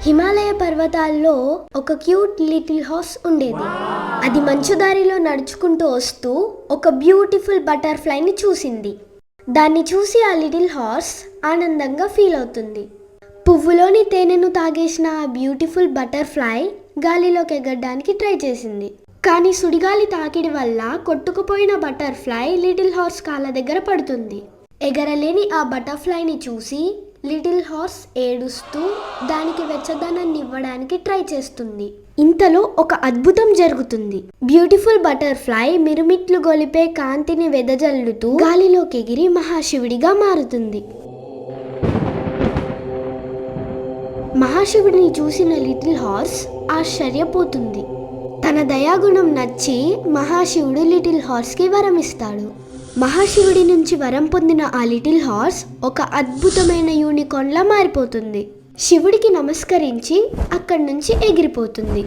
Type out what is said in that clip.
హిమాలయ పర్వతాల్లో ఒక cute little horse ఉండేది. అది మంచు దారిలో నడుచుకుంటూ వస్తూ ఒక బ్యూటిఫుల్ బటర్ఫ్లైని చూసింది. దాన్ని చూసి ఆ లిటిల్ హార్స్ ఆనందంగా ఫీల్ అవుతుంది. పువ్వులోని తేనెను తాగేసిన ఆ బ్యూటిఫుల్ బటర్ఫ్లై గాలిలోకి ఎగరడానికి ట్రై చేసింది. కానీ సుడిగాలి తాకిడి వల్ల కొట్టుకుపోయిన బటర్ఫ్లై లిటిల్ హార్స్ కాళ్ళ దగ్గర పడుతుంది. ఎగరలేని ఆ బటర్ఫ్లైని చూసి లిటిల్ హార్స్ ఏడుస్తూ దానికి వెచ్చదనాన్ని ఇవ్వడానికి ట్రై చేస్తుంది. ఇంతలో ఒక అద్భుతం జరుగుతుంది. బ్యూటిఫుల్ బటర్ఫ్లై మిరుమిట్లు గొలిపే కాంతిని వెదజల్లుతూ గాలిలోకి ఎగిరి మహాశివుడిగా మారుతుంది. మహాశివుడిని చూసిన లిటిల్ హార్స్ ఆశ్చర్యపోతుంది. తన దయాగుణం నచ్చి మహాశివుడు లిటిల్ హార్స్కి వరం ఇస్తాడు. మహాశివుడి నుంచి వరం పొందిన ఆ లిటిల్ హార్స్ ఒక అద్భుతమైన యూనికార్న్లా మారిపోతుంది. శివుడికి నమస్కరించి అక్కడి నుంచి ఎగిరిపోతుంది.